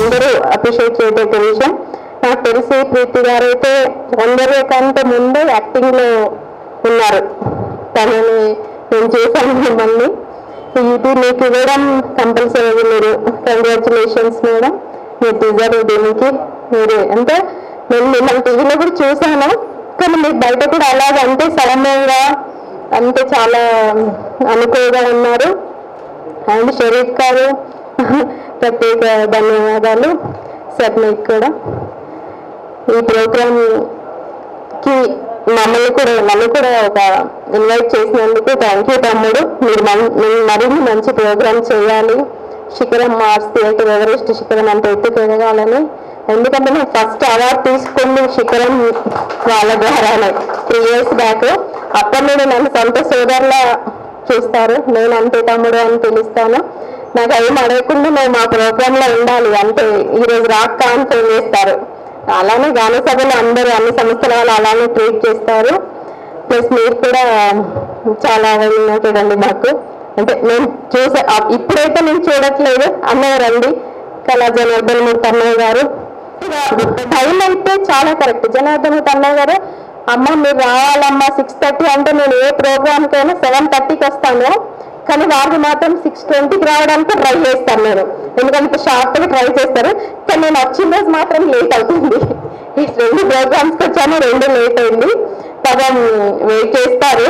అందరూ అప్రిషియేట్ చేయదగ్గ విషయం. నాకు తెలిసి ప్రీతి గారు అయితే అందరికంటే ముందే యాక్టింగ్లో ఉన్నారు. తనని నేను చేశాను మిమ్మల్ని, ఇది మీకు ఇవ్వడం కంపల్సరీ. మీరు కంగ్రాచులేషన్స్ మేడం, మీరు డిజర్వ్ దీనికి. మీరు అంటే నేను మిమ్మల్ని టీవీలో కూడా చూశాను, కానీ మీరు బయట కూడా అలాగే అంటే సరళంగా అంటే చాలా అనుకువగా ఉన్నారు. అండ్ షరీఫ్ గారు ప్రత్యేక ధన్యవాదాలు సార్. మీకు కూడా ఈ ప్రోగ్రామ్కి నన్ను కూడా ఒక ఇన్వైట్ చేసినందుకు థ్యాంక్ యూ తమ్ముడు. మీరు మరిన్ని మంచి ప్రోగ్రామ్ చేయాలి. శిఖరం ఆర్ట్స్ థియేటర్ ఎవరెస్ట్ శిఖరం అంత ఎత్తుకు ఎదగాలని. ఎందుకంటే నేను ఫస్ట్ అవార్డు తీసుకుంది శిఖరం వాళ్ళ ద్వారానే 3 years బ్యాక్. అప్పటి నుండి నన్ను సొంత సోదరులా చూస్తారు. నేను అంతే తమ్ముడు అని పిలుస్తాను. నాకు ఏం అడగకుండా మేము మా ప్రోగ్రాంలో ఉండాలి అంటే ఈరోజు రాక్క అని ఫోన్ చేస్తారు. అలానే గాన సభలు అందరూ అన్ని సంస్థల వాళ్ళు అలానే ట్రీట్ చేస్తారు. ప్లస్ మీరు కూడా చాలా చూడండి మాకు అంటే నేను చూసా. ఇప్పుడైతే నేను చూడట్లేదు, అన్నయ్య రండి కళా జనార్దన్ మూర్తి అన్నయ్య గారు. టైం అయితే చాలా కరెక్ట్. జనార్దన్ మూర్తి అన్నయ్య గారు అమ్మ మీరు రావాలమ్మా 6:30 అంటే నేను ఏ ప్రోగ్రామ్కైనా 7:30కి వస్తాను, కానీ వారికి మాత్రం 6:20కి రావడానికి ట్రై చేస్తాను నేను. ఎందుకంటే షార్ట్గా ట్రై చేస్తారు, కానీ నేను వచ్చిన రోజు మాత్రం లేట్ అవుతుంది. 2 ప్రోగ్రామ్స్కి వచ్చాను, 2 లేట్ అయింది. సగం వెయిట్ చేస్తారు.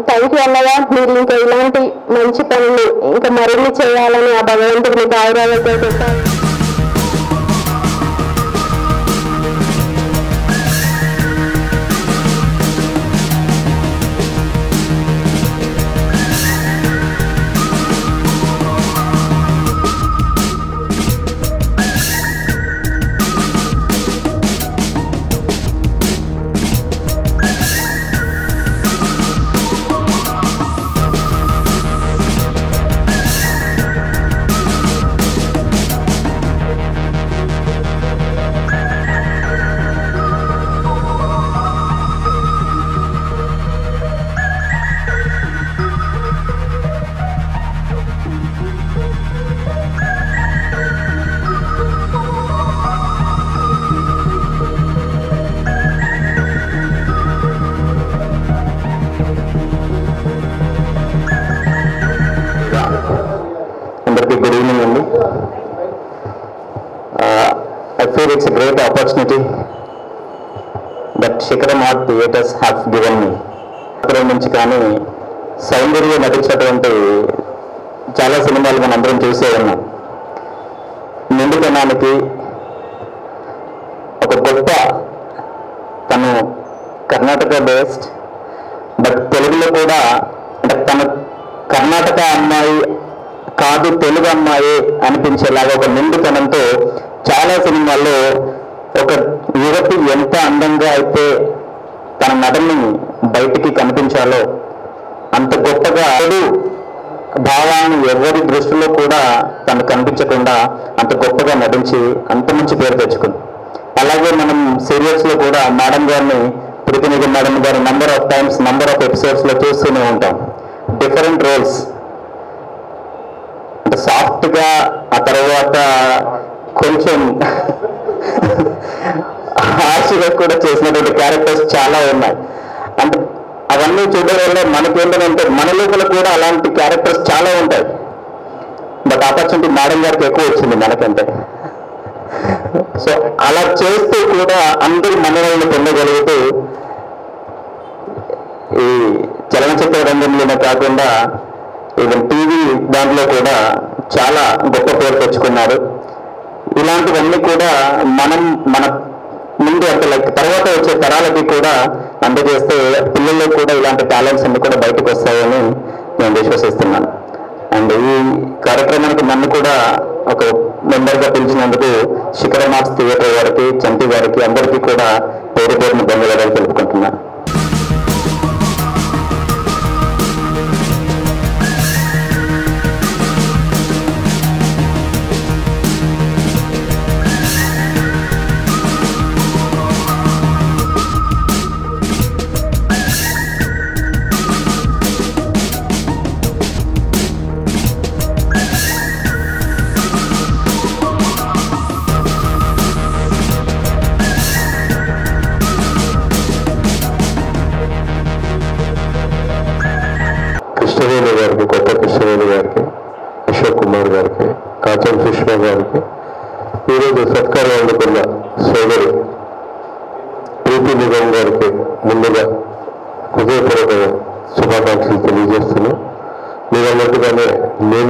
థ్యాంక్ యూ అన్నయ్య. మీరు ఇంకా ఇలాంటి మంచి పనులు ఇంకా మరిన్ని చేయాలని ఆ భగవంతుడు మీకు ఆయురాలతో పెట్టాలి. Good evening, Andy. I feel it's a great opportunity that Shikharam Art Theatres have given me. అక్కడ నుంచి కానీ సౌందర్య నటించినటువంటి చాలా సినిమాలు మనం అందరం చూసే ఉన్నాం. నిండుతనానికి ఒక గొప్ప తను కర్ణాటక బేస్డ్, బట్ తెలుగులో కూడా అంటే తన కర్ణాటక అమ్మాయి కాదు తెలుగు అమ్మాయి అనిపించేలాగా ఒక నిండుతనంతో చాలా సినిమాల్లో ఒక యువతి ఎంత అందంగా అయితే తన నటనని బయటికి కనిపించాలో అంత గొప్పగా భావాన్ని ఎవరి దృష్టిలో కూడా తను కనిపించకుండా అంత గొప్పగా నటించి అంత మంచి పేరు తెచ్చుకుంది. అలాగే మనం సీరియల్స్లో కూడా మేడం గారిని, ప్రతినిధి మేడం గారు number of times number of ఎపిసోడ్స్లో చూస్తూనే ఉంటాం. డిఫరెంట్ రోల్స్ అంటే సాఫ్ట్గా, ఆ తర్వాత కొంచెం హార్ష్గా కూడా చేసినటువంటి క్యారెక్టర్స్ చాలా ఉన్నాయి. అంటే అవన్నీ చూడడం వల్ల మనకేంటంటే మన లోపల కూడా అలాంటి క్యారెక్టర్స్ చాలా ఉంటాయి. బట్ ఆపర్చునిటీ మేడం గారికి ఎక్కువ వచ్చింది మనకంటే. సో అలా చేస్తూ కూడా అందరి మనల్ని పొందగలుగుతూ ఈ చలనచిత్ర రంగంలోనే కాకుండా ఈవెన్ టీవీ దాంట్లో కూడా చాలా గొప్ప పేరు తెచ్చుకున్నారు. ఇలాంటివన్నీ కూడా మనం మన ముందు అంటే లైక్ తర్వాత వచ్చే తరాలకి కూడా అందజేస్తే పిల్లల్లో కూడా ఇలాంటి టాలెంట్స్ అన్ని కూడా బయటకు వస్తాయని నేను విశ్వసిస్తున్నాను. అండ్ ఈ కార్యక్రమానికి నన్ను కూడా ఒక మెంబర్గా పిలిచినందుకు శిఖరం ఆర్ట్స్ థియేటర్ గారికి, చంటి గారికి అందరికీ కూడా పేరు పేరును ధన్యవాదాలు తెలుపుకుంటున్నాను.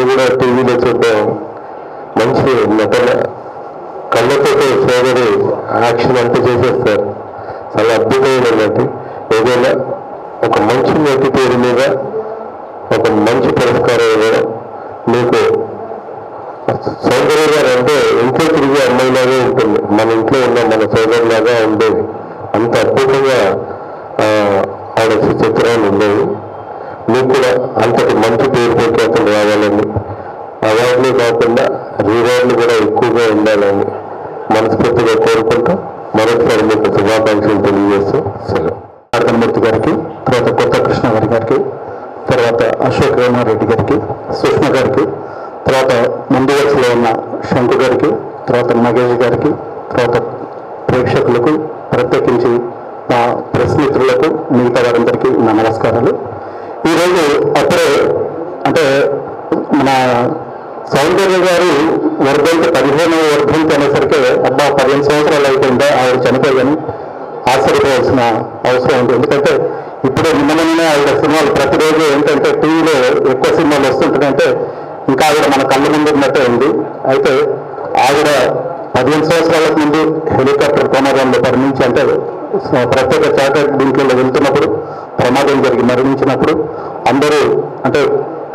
నేను కూడా టీవీలో చూడడం మంచి నటన, కళ్ళతో సోదరి యాక్షన్ అంతా చేసేస్తారు. చాలా అద్భుతమైన నటి. ఏదైనా ఒక మంచి నటి పేరు మీద ఒక మంచి పురస్కారం ఇవ్వడం, మీకు సౌందర్య గారు అంటే ఇంట్లో తిరిగే అమ్మాయిలాగే ఉంటుంది. మన ఇంట్లో ఉన్న మన సోదరులాగా ఉండేది. అంత అద్భుతంగా ఆవిడ చిత్రాలు ఉండేవి. మీకు కూడా అంతటి మంచి పేరు ప్రఖ్యాతులు రావాలని, అవార్డులు కాకుండా రివార్డులు కూడా ఎక్కువగా ఉండాలని మనస్ఫూర్తిగా కోరుకుంటూ మరొకసారి మీకు శుభాకాంక్షలు తెలియజేస్తూ సెలవు. నారాయణమూర్తి గారికి, తర్వాత కొత్త కృష్ణ గారికి, తర్వాత అశోక్ కుమార్ రెడ్డి గారికి, సుష్మ గారికి, తర్వాత ముందు వరుసలో ఉన్న శంకు గారికి, తర్వాత మగేష్ గారికి, తర్వాత ప్రేక్షకులకు, ప్రత్యేకించి మా ప్రెస్ మిత్రులకు, మిగతా వారందరికీ నా నమస్కారాలు. ఈరోజు అప్పుడే అంటే మన సౌందర్య గారు వర్ధంతి 15వ వర్ధంతి అనేసరికి అబ్బా 15 సంవత్సరాలు అయిపోయిందా ఆవిడ చనిపోయాని ఆశ్చర్యపోవాల్సిన అవసరం ఉంది. ఎందుకంటే ఇప్పుడే నిన్ననే ఆవిడ సినిమాలు ప్రతిరోజు ఏంటంటే టీవీలో ఎక్కువ సినిమాలు వస్తుంటాయంటే ఇంకా ఆవిడ మన కళ్ళ ముందు ఉన్నట్టే ఉంది. అయితే ఆవిడ 15 సంవత్సరాలకు ముందు హెలికాప్టర్ ప్రమాదంలో మరణించి, అంటే ప్రత్యేక చార్టర్డ్ దీంట్లో వెళ్తున్నప్పుడు ప్రమాదం జరిగి మరణించినప్పుడు అందరూ అంటే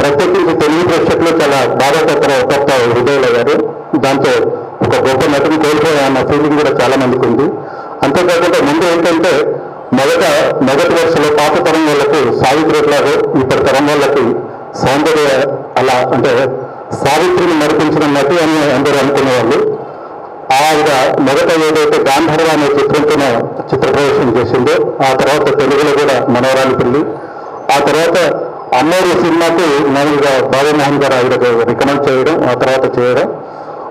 ప్రత్యేకించి తెలుగు ప్రేక్షకులు చాలా బాధాకర హృదయాలయ్యారు. దాంతో ఒక గొప్ప నటిని కోల్పోయాన్న ఫీలింగ్ కూడా చాలా మందికి ఉంది. అంతేకాకుండా ముందు ఏంటంటే మొదటి వరుసలో పాత తరం వాళ్ళకు సావిత్రిలాగా ఇప్పటి తరం వాళ్ళకి సౌందర్య అలా అంటే సావిత్రిని నడిపించిన నటి అని అందరూ అనుకునేవాళ్ళు. ఆవిడ మొదట ఏదైతే గాంధర్వ అనే చిత్రంతో చిత్ర ప్రదర్శన చేసిందో, ఆ తర్వాత తెలుగులో కూడా మనవరాలి పెళ్లి, ఆ తర్వాత అమ్మోరు సినిమాకు మామూలుగా బాబుమోహన్ గారు ఆవిడ రికమెండ్ చేయడం, ఆ తర్వాత చేయడం.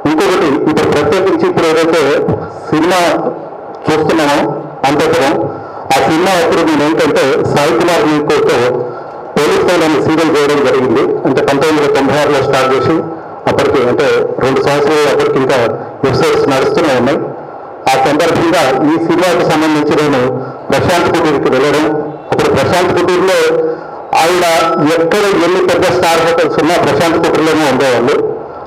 ఇంకొకటి ఇప్పుడు ప్రత్యేకించి ఇప్పుడు ఏదైతే సినిమా చూస్తున్నామో అంతపురం, ఆ సినిమా అప్పుడు నేను ఏంటంటే సాయి కుమార్ మీకోతో పోలీస్ ఫైల్ అనే సీరియల్ చేయడం జరిగింది. అంటే 1996లో స్టార్ట్ చేసి అప్పటికి అంటే 2 సంవత్సరాలు అప్పటికి ఇంకా ఎపిసోడ్స్ నడుస్తూనే ఉన్నాయి. ఆ సందర్భంగా ఈ సినిమాకి సంబంధించి నేను ప్రశాంత్ కుటీర్కి వెళ్ళడం, అప్పుడు ప్రశాంత్ కుటీర్లో ఆవిడ ఎక్కడ ఎన్ని పెద్ద స్టార్ హోటల్స్ ఉన్నా ప్రశాంత్ కుటీర్లోనే ఉండేవాళ్ళు.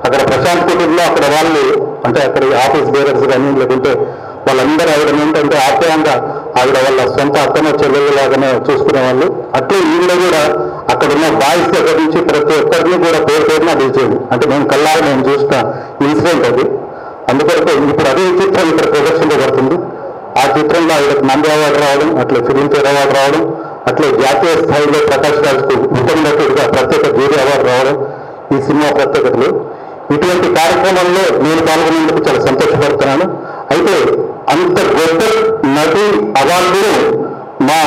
అక్కడ ప్రశాంత్ కుటీర్లో అక్కడ వాళ్ళు అంటే అక్కడ ఆఫీస్ బేరర్స్ కానీ లేకుంటే వాళ్ళందరూ ఆవిడ ఏంటంటే ఆప్యాయంగా ఆవిడ వాళ్ళ సొంత అక్కనో చెల్లెళ్ళలాగానే చూసుకునేవాళ్ళు. అట్లే ఈవిడ కూడా అక్కడ ఉన్న బాయ్స్ దగ్గర నుంచి ప్రతి ఒక్కరిని కూడా పేరున పిలిచేది. అంటే నేను కళ్ళారా నేను చూసిన ఇన్సిడెంట్ అది. అందుకొరకు ఇప్పుడు అదే చిత్రం ఇక్కడ ప్రదర్శనలో పడుతుంది. ఆ చిత్రంలో ఆవిడకి నంది అవార్డు రావడం, అట్లే ఫిలింఫేర్ అవార్డు రావడం, అట్లే జాతీయ స్థాయిలో ప్రకాష్ రాజ్కు ఉత్తమ నటుడిగా ప్రత్యేక జ్యూరీ అవార్డు రావడం ఈ సినిమా ప్రత్యేకతలు. ఇటువంటి కార్యక్రమంలో నేను పాల్గొనేందుకు చాలా సంతోషపడుతున్నాను. అయితే అంత గొప్ప నటి అవార్డు మా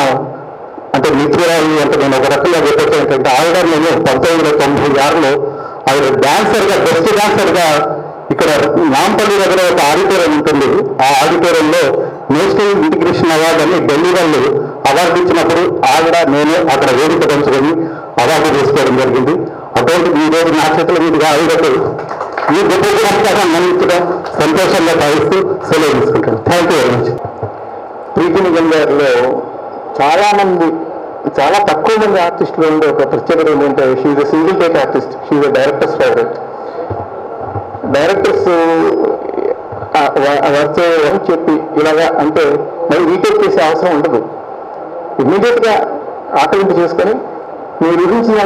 అంటే మిత్రురాలు అంటే నేను ఒక రకంగా చెప్పొచ్చు ఏంటంటే ఆవిడ నేను 1996లో ఆవిడ డాన్సర్గా బెస్ట్ డాన్సర్గా ఇక్కడ నాంపల్లి దగ్గర ఒక ఆడిటోరియం ఉంటుంది. ఆ ఆడిటోరియంలో నేషనల్ ఇంటిగ్రేషన్ అవార్డు అని ఢిల్లీ వాళ్ళు అవార్డు ఇచ్చినప్పుడు ఆవిడ నేను అక్కడ వేదిక పంచుకొని అవార్డు తీసుకోవడం జరిగింది. అటువంటి ఈ రోజు నా చేతుల మీదుగా ఆవిడకు ఈ గొప్ప పురస్కారం అందించడం సంతోషంగా భావిస్తూ సెలవు తీసుకుంటాను. Thank you very much. Preethi Nigam గారిలో చాలా తక్కువ మంది ఆర్టిస్టులు ఉండే ఒక ప్రత్యేకత ఏంటంటే she's a single take artist, she's a director's favourite. Directors work చేయడం చెప్పి ఇలాగా అంటే మరి రీటేక్ చేసే అవసరం ఉండదు. ఇమ్మీడియట్గా ఆకలింపు చేసుకొని మీరు ఊహించిన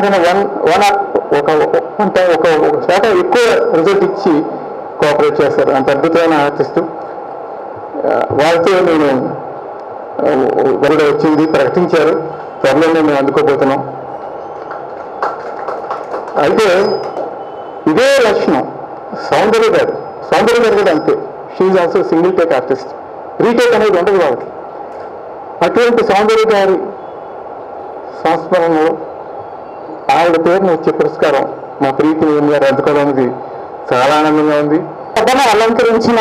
ఒక శాతం ఎక్కువ రిజల్ట్ ఇచ్చి కోఆపరేట్ చేస్తారు. అంత అద్భుతమైన ఆర్టిస్టు. వాళ్ళతో నేను వరద వచ్చింది ప్రకటించారు, త్వరలోనే మేము అందుకోబోతున్నాం. అయితే ఇదే లక్షణం సౌందర్య గారు కూడా అంతే. She also single take artist. Retake అనేది ఉండదు కాబట్టి అటువంటి సౌందర్య గారి సంస్మరణలో ఆవిడ పేరును వచ్చే పురస్కారం మా ప్రీతి నిగమ్ గారు అందుకోవడానికి చాలా ఆనందంగా ఉంది. సభను అలంకరించిన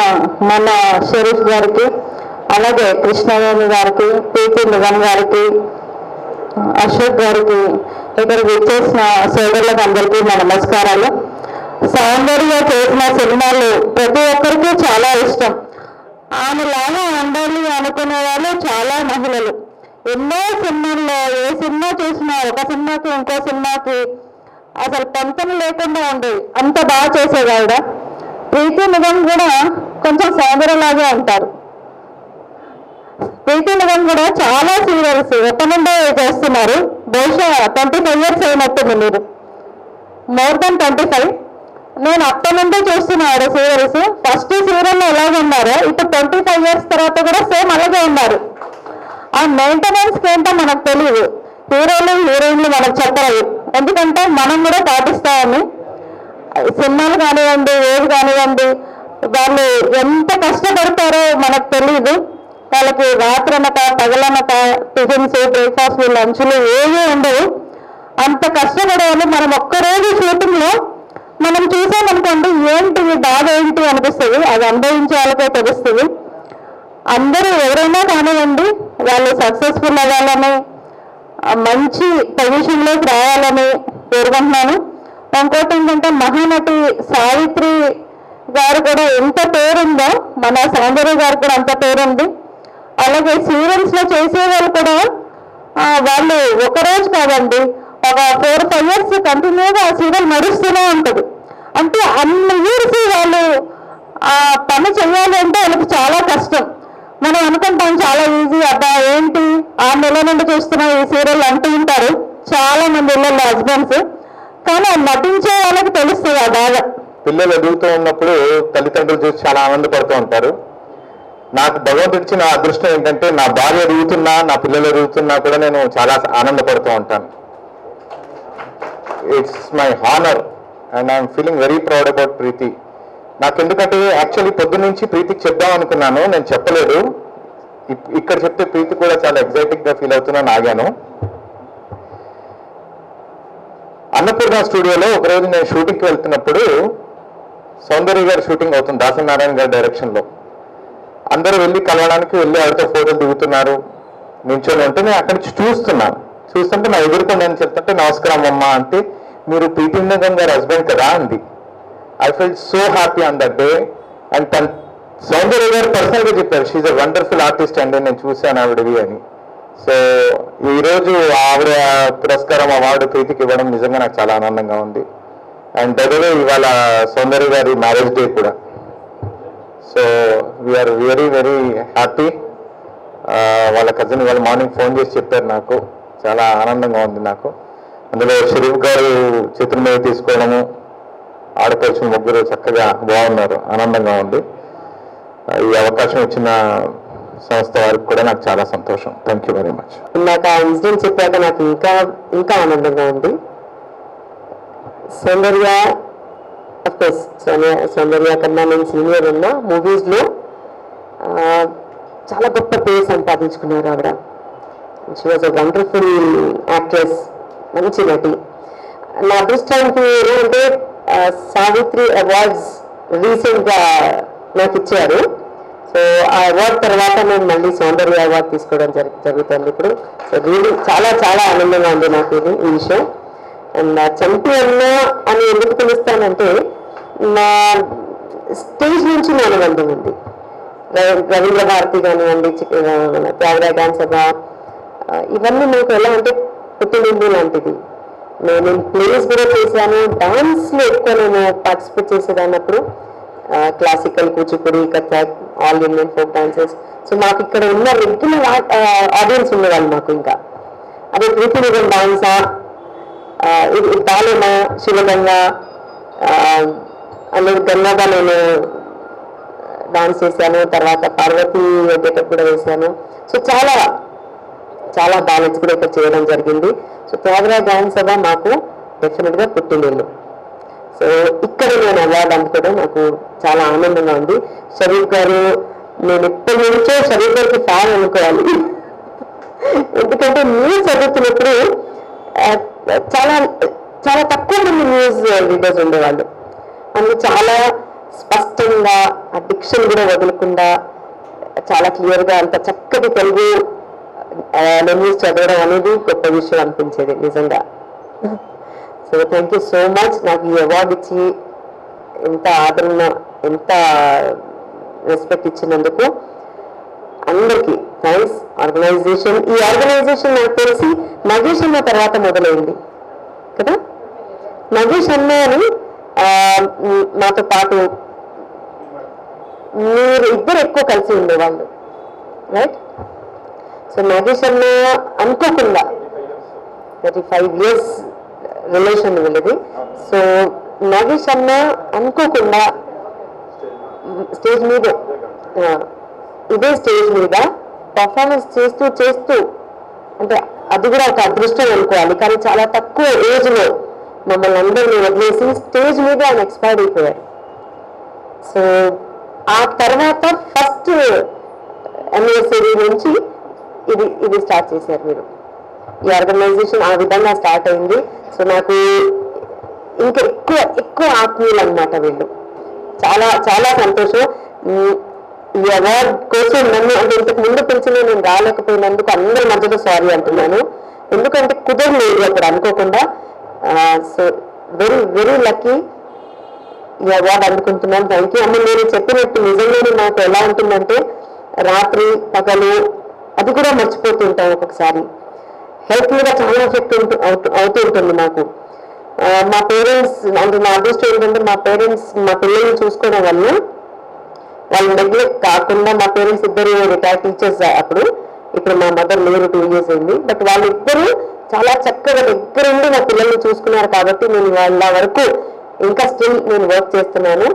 మన షరీఫ్ గారికి, అలాగే కృష్ణవేణి గారికి, ప్రీతి నిగమ్ గారికి, అశోక్ గారికి, ఇక్కడ విచ్చేసిన సోదరులకు అందరికీ నా నమస్కారాలు. సౌందర్య చేసిన సినిమాలు ప్రతి ఒక్కరికి చాలా ఇష్టం. ఆమెలాగా ఉండాలి అనుకునే వాళ్ళు చాలా మహిళలు. ఎన్నో సినిమాల్లో ఏ సినిమా చూసినా ఒక సినిమాకి ఇంకో సినిమాకి అసలు పంతన లేకుండా ఉండేది, అంత బాగా చేసేది ఆవిడ. ప్రీతి నిగమ్ కూడా కొంచెం సోదరులాగే ఉంటారు. ప్రీతి నిగమ్ కూడా చాలా సీరియల్స్ ఎప్పటి నుండో చేస్తున్నారు. బహుశా 25 years అయినట్టుంది మీరు, మోర్ దాన్ 25. నేను అప్పటి నుండే చూస్తున్నాడు సీరియల్స్. ఫస్ట్ సీరియల్లో ఎలాగే ఉన్నారో ఇప్పుడు 25 years తర్వాత కూడా సేమ్ అలాగే ఉన్నారు. ఆ మెయింటెనెన్స్ ఏంటో మనకు తెలియదు, హీరోలు హీరోయిన్లు మనకు చెప్పరు, ఎందుకంటే మనం కూడా పాటిస్తామని. సినిమాలు కానివ్వండి, ఏవి కానివ్వండి, వాళ్ళు ఎంత కష్టపడతారో మనకు తెలియదు. వాళ్ళకి రాత్రనక పగలనక టిఫిన్స్, బ్రేక్ఫాస్ట్లు, లంచ్లు ఏవీ ఉండవు. అంత కష్టపడేవాళ్ళు మనం ఒక్కరోజు షూటింగ్లో మనం చూసామనుకోండి, ఏంటి బాధ ఏంటి అనిపిస్తుంది. అది అనుభవించే వాళ్ళకే తెలుస్తుంది. అందరూ ఎవరైనా కానివ్వండి, వాళ్ళు సక్సెస్ఫుల్ అవ్వాలని, మంచి పొజిషన్లోకి రావాలని కోరుకుంటున్నాను. ఇంకోటి ఏంటంటే, మహానటి సావిత్రి గారు కూడా ఎంత పేరుందో, మన సౌందర్య గారు కూడా అంత పేరుంది. అలాగే సీరియల్స్లో చేసే వాళ్ళు కూడా వాళ్ళు ఒకరోజు కాదండి, ఒక 4-5 years కంటిన్యూగా ఆ సీరియల్ నడుస్తూనే ఉంటుంది. అంటే అన్ని ఇయర్స్ వాళ్ళు ఆ పని చేయాలి అంటే వాళ్ళకి చాలా కష్టం. మనం అనుకుంటాం చాలా ఈజీ, అబ్బా ఏంటి 6 నెలల నుండి చూస్తున్నాం ఈ సీరియల్ అంటూ ఉంటారు చాలా మంది ఇళ్ళల్లో హస్బెండ్స్. కానీ నటించే వాళ్ళకి తెలుస్తుంది ఆ బాధ. పిల్లలు ఎదుగుతూ ఉన్నప్పుడు తల్లిదండ్రులు చూసి చాలా ఆనందపడుతూ ఉంటారు. నాకు భగవంతుడు ఇచ్చిన అదృష్టం ఏంటంటే, నా భార్య ఎదుగుతున్నా, నా పిల్లలు ఎదుగుతున్నా కూడా నేను చాలా ఆనందపడుతూ ఉంటాను. It's my honour and I'm feeling very proud about Preethi. నాకు ఎందుకంటే యాక్చువల్లీ పొద్దు నుంచి ప్రీతికి చెప్దాం అనుకున్నాను, నేను చెప్పలేదు. ఇక్కడ చెప్తే ప్రీతి కూడా చాలా ఎగ్జైటింగ్గా ఫీల్ అవుతున్నాను, ఆగాను. అన్నపూర్ణ స్టూడియోలో ఒకరోజు నేను షూటింగ్కి వెళ్తున్నప్పుడు సౌందర్య గారు షూటింగ్ అవుతుంది దాసనారాయణ గారి డైరెక్షన్లో. అందరూ వెళ్ళి కలవడానికి వెళ్ళి ఆవిడతో ఫోటోలు దిగుతున్నారు. నించొని ఉంటే నేను అక్కడి నుంచి చూస్తుంటే నా ఎదుర్కొని నేను చెప్తుంటే, నమస్కారం అమ్మ అంటే, మీరు ప్రీతి నిగమ్ గారి హస్బెండ్ కదా అంది. I felt so happy on that day. And తన సౌందర్య గారు పర్సనల్గా చెప్పారు, షీఈ్ అ వండర్ఫుల్ ఆర్టిస్ట్ అండి, నేను చూశాను ఆవిడవి అని. సో ఈరోజు ఆవిడ పురస్కారం అవార్డు ప్రీతికి ఇవ్వడం నిజంగా నాకు చాలా ఆనందంగా ఉంది. అండ్ దగ్గరే ఇవాళ సౌందర్య గారి మ్యారేజ్ డే కూడా. So we're very very happy. వాళ్ళ కజిన్ వాళ్ళ మార్నింగ్ ఫోన్ చేసి చెప్పారు, నాకు చాలా ఆనందంగా ఉంది. నాకు అందులో షరీఫ్ గారు చేతుల మీద తీసుకోవడము, ఆడపడుచులు ముగ్గురు చక్కగా బాగున్నారు, ఆనందంగా ఉంది. ఈ అవకాశం ఇచ్చిన సంస్థ వారికి కూడా నాకు చాలా సంతోషం. Thank you very much. నాకు ఆ ఇన్సిడెంట్ చెప్పాక నాకు ఇంకా ఆనందంగా ఉంది. సౌందర్య అఫ్కోర్స్ సౌందర్య కన్నా నేను సీనియర్ ఉన్న మూవీస్లో చాలా గొప్ప పేరు సంపాదించుకున్నారు ఆవిడ. She was a wonderful actress, మంచి నటి. నా అదృష్టానికి ఏంటంటే సావిత్రి అవార్డ్స్ రీసెంట్గా నాకు ఇచ్చారు. సో ఆ అవార్డు తర్వాత నేను మళ్ళీ సౌందర్య అవార్డు తీసుకోవడం జరుగుతుంది ఇప్పుడు. సో రియలీ చాలా చాలా ఆనందంగా ఉంది నాకు ఈ విషయం. అండ్ చంపి అన్న అని ఎందుకు పిలుస్తానంటే, నా స్టేజ్ నుంచి నా అనుబంధం ఉంది. రవీంద్ర భారతి కానివ్వండి, త్యాగరాయ డాన్స్ సభ, ఇవన్నీ మీకు ఎలా అంటే పుట్టినిల్లు లాంటిది. నేను ప్లేస్ కూడా చేశాను. డాన్స్లో ఎక్కువ నేను పార్టిసిపేట్ చేసేదాన్నప్పుడు classical, Kuchipudi, Kathak, all Indian folk dances. So మాకు ఇక్కడ ఉన్న రెగ్యులర్ ఆడియన్స్ ఉండేవాళ్ళు మాకు. ఇంకా అదే ప్రీతి నిగమ్ డాన్సా, బాలన, శివగంగ, అలాగే గంగాగా నేను డాన్స్ చేశాను. తర్వాత పార్వతి గెటప్ కూడా వేశాను. సో చాలా చాలా బ్యాలెన్స్ కూడా ఇక్కడ చేయడం జరిగింది. సో త్యాగరాయ డాన్స్ సభ మాకు డెఫినెట్గా పుట్టినిల్లు. సో ఇక్కడ నేను అవార్డు అందుకోవడం నాకు చాలా ఆనందంగా ఉంది. షరీఫ్ గారు, నేను ఇప్పటి నుంచో షరీఫ్ గారికి ఫ్యాన్ అనుకోవాలి. ఎందుకంటే న్యూస్ చదువుతున్నప్పుడు చాలా చాలా తక్కువ మంది న్యూస్ రీడర్స్ ఉండేవాళ్ళు. అందులో చాలా స్పష్టంగా ఆ డిక్షన్ కూడా వదలకుండా చాలా క్లియర్గా అంత చక్కటి తెలుగు న్యూస్ చదవడం అనేది గొప్ప విషయం అనిపించేది నిజంగా. So thank you so much. నాకు ఈ అవార్డు ఇచ్చి ఎంత ఆదరణ, ఎంత రెస్పెక్ట్ ఇచ్చినందుకు అందరికీ థ్యాంక్స్. ఆర్గనైజేషన్, ఈ ఆర్గనైజేషన్ నాకు తెలిసి మగేష్ అన్న తర్వాత మొదలైంది కదా. నగేష్ అన్న అని నాతో పాటు మీరు ఇద్దరు ఎక్కువ కలిసి ఉండేవాళ్ళు, రైట్? సో నగేష్ అన్న అనుకోకుండా 35 years రిలేషన్ వీళ్ళది. సో నగేష్ అన్న అనుకోకుండా స్టేజ్ మీద ఇదే స్టేజ్ మీద పర్ఫార్మెన్స్ చేస్తూ అంటే అది కూడా ఒక అదృష్టం అనుకోవాలి, కానీ చాలా తక్కువ ఏజ్లో మమ్మల్ని అందరినీ వదిలేసి స్టేజ్ మీద ఆయన ఎక్స్పైర్ అయిపోయారు. సో ఆ తర్వాత ఫస్ట్ యానివర్సరీ నుంచి ఇది స్టార్ట్ చేశారు మీరు. ఈ ఆర్గనైజేషన్ ఆ విధంగా స్టార్ట్ అయింది. సో నాకు ఇంకా ఎక్కువ ఆత్మీయులు అన్నమాట వీళ్ళు. చాలా చాలా సంతోషం. ఈ అవార్డ్ కోసం నన్ను అంటే ఇంతకు ముందు పిలిచిన నేను రాలేకపోయినందుకు అందరి మధ్యలో సారీ అంటున్నాను, ఎందుకంటే కుదరలేదు అక్కడ అనుకోకుండా. సో వెరీ వెరీ లక్కీ ఈ అవార్డు అందుకుంటున్నాను. థ్యాంక్ యూ అమ్మ. నేను చెప్పినట్టు నిజంగానే నాకు ఎలా ఉంటుందంటే రాత్రి పగలు అది కూడా మర్చిపోతుంటాను ఒక్కొక్కసారి. హెల్త్ మీద చాలా ఎఫెక్ట్ అవుతూ ఉంటుంది నాకు. మా పేరెంట్స్ అంటే నా అదృష్టం ఏంటంటే మా పేరెంట్స్ మా పిల్లల్ని చూసుకోవడం వల్ల వాళ్ళు నెగ్లెక్ట్ కాకుండా, మా పేరెంట్స్ ఇద్దరు రిటైర్డ్ టీచర్స్ అప్పుడు, ఇప్పుడు మా మదర్ లేరు 2 years అయింది, బట్ వాళ్ళిద్దరూ చాలా చక్కగా దగ్గరుండి మా పిల్లల్ని చూసుకున్నారు కాబట్టి నేను వాళ్ళ వరకు ఇంకా స్టిల్ నేను వర్క్ చేస్తున్నాను.